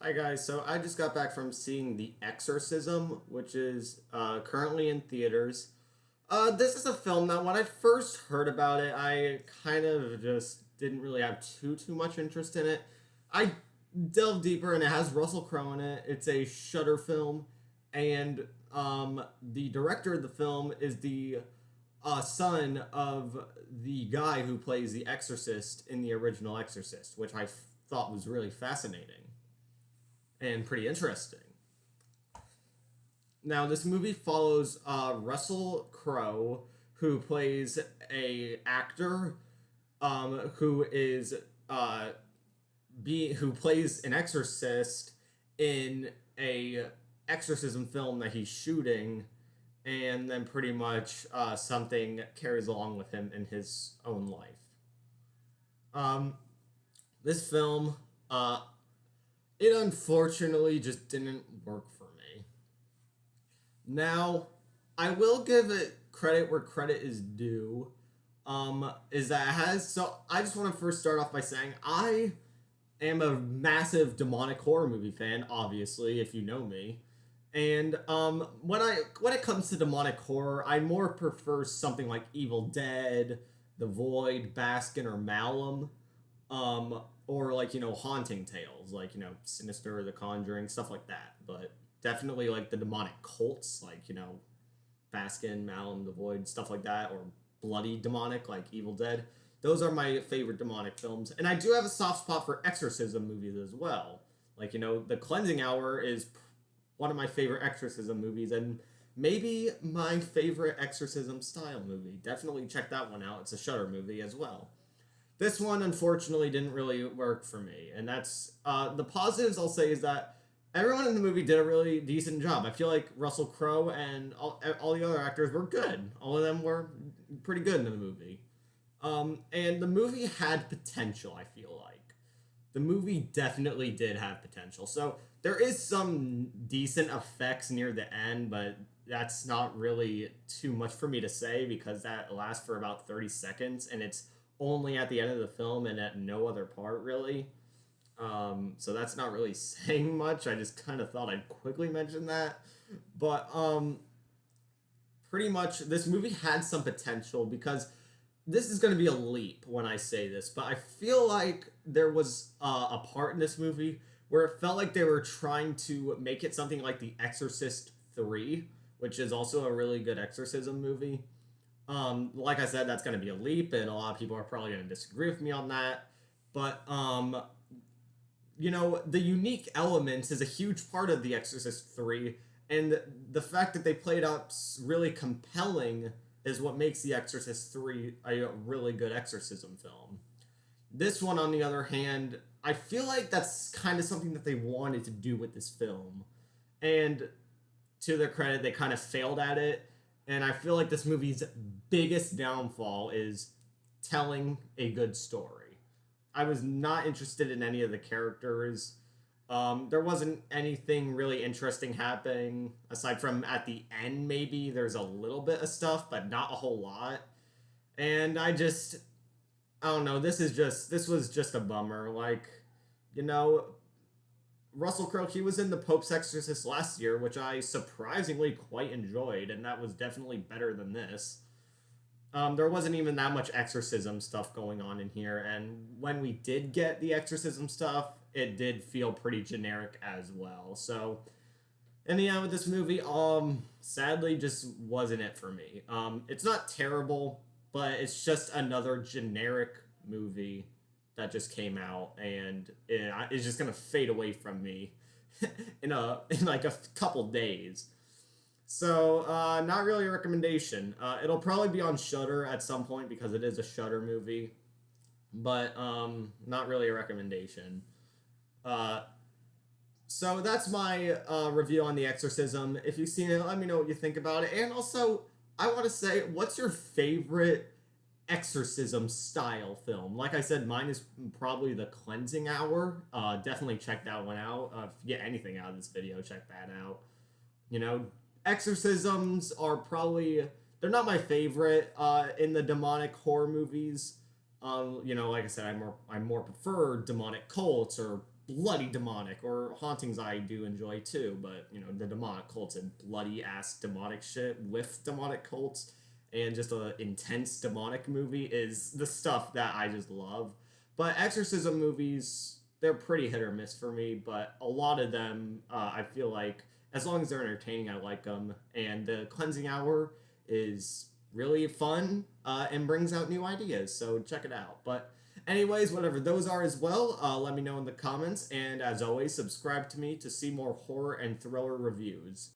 Hi guys, so I just got back from seeing The Exorcism, which is currently in theaters. This is a film that when I first heard about it, I kind of just didn't really have too much interest in it. I delved deeper, and it has Russell Crowe in it. It's a Shudder film, and the director of the film is the son of the guy who plays the Exorcist in the original Exorcist, which I thought was really fascinating and pretty interesting. Now, this movie follows Russell Crowe, who plays a actor who is who plays an exorcist in a exorcism film that he's shooting, and then pretty much something carries along with him in his own life. Um, this film, it unfortunately just didn't work for me. Now, I will give it credit where credit is due. Is that it has so I just want to first start off by saying I am a massive demonic horror movie fan, obviously, if you know me. And when it comes to demonic horror, I more prefer something like Evil Dead, The Void, Baskin, or Malum, or like haunting tales, like Sinister, The Conjuring, stuff like that. But definitely like the demonic cults, like Baskin, Malum, The Void, stuff like that, or bloody demonic like Evil Dead. Those are my favorite demonic films, and I do have a soft spot for exorcism movies as well. Like The Cleansing Hour is one of my favorite exorcism movies, and maybe my favorite exorcism style movie. Definitely check that one out. It's a Shudder movie as well. This one unfortunately didn't really work for me, and that's the positives I'll say is that everyone in the movie did a really decent job. I feel like Russell Crowe and all the other actors were good. All of them were pretty good in the movie. And the movie had potential, I feel like. The movie definitely did have potential. So there is some decent effects near the end, but that's not really too much for me to say because that lasts for about 30 seconds and it's only at the end of the film and at no other part, really. So that's not really saying much. I just kind of thought I'd quickly mention that. But pretty much this movie had some potential because this is going to be a leap when I say this, but I feel like there was a part in this movie where it felt like they were trying to make it something like The Exorcist 3, which is also a really good exorcism movie. Like I said, that's going to be a leap, and a lot of people are probably going to disagree with me on that. But the unique elements is a huge part of The Exorcist 3, and the fact that they played up really compelling is what makes The Exorcist 3 a really good exorcism film. This one, on the other hand, I feel like that's kind of something that they wanted to do with this film. And to their credit, they kind of failed at it. And I feel like this movie's biggest downfall is telling a good story. I was not interested in any of the characters. There wasn't anything really interesting happening aside from at the end. Maybe there's a little bit of stuff, but not a whole lot. And I don't know. This was just a bummer. Like, you know, Russell Crowe, he was in The Pope's Exorcist last year, which I surprisingly quite enjoyed, and that was definitely better than this. There wasn't even that much exorcism stuff going on in here, and when we did get the exorcism stuff, it did feel pretty generic as well. So, in the end, with this movie, sadly, just wasn't it for me. It's not terrible, but it's just another generic movie that just came out, and it's just gonna fade away from me in like a couple days. So, not really a recommendation. It'll probably be on Shudder at some point because it is a Shudder movie, but not really a recommendation. Uh, so that's my review on The Exorcism. If you've seen it, let me know what you think about it. And also, I want to say, what's your favorite exorcism style film? Like I said, mine is probably The Cleansing Hour. Definitely check that one out. If you get anything out of this video, check that out. You know, exorcisms are probably they're not my favorite in the demonic horror movies. Like I said, I more prefer demonic cults or bloody demonic, or hauntings I do enjoy too, but you know, the demonic cults and bloody ass demonic shit with demonic cults and just a intense demonic movie is the stuff that I just love. But exorcism movies, they're pretty hit or miss for me, but a lot of them, I feel like as long as they're entertaining, I like them. And the cleansing hour is really fun and brings out new ideas, so check it out. But anyways, whatever those are as well, let me know in the comments. And as always, subscribe to me to see more horror and thriller reviews.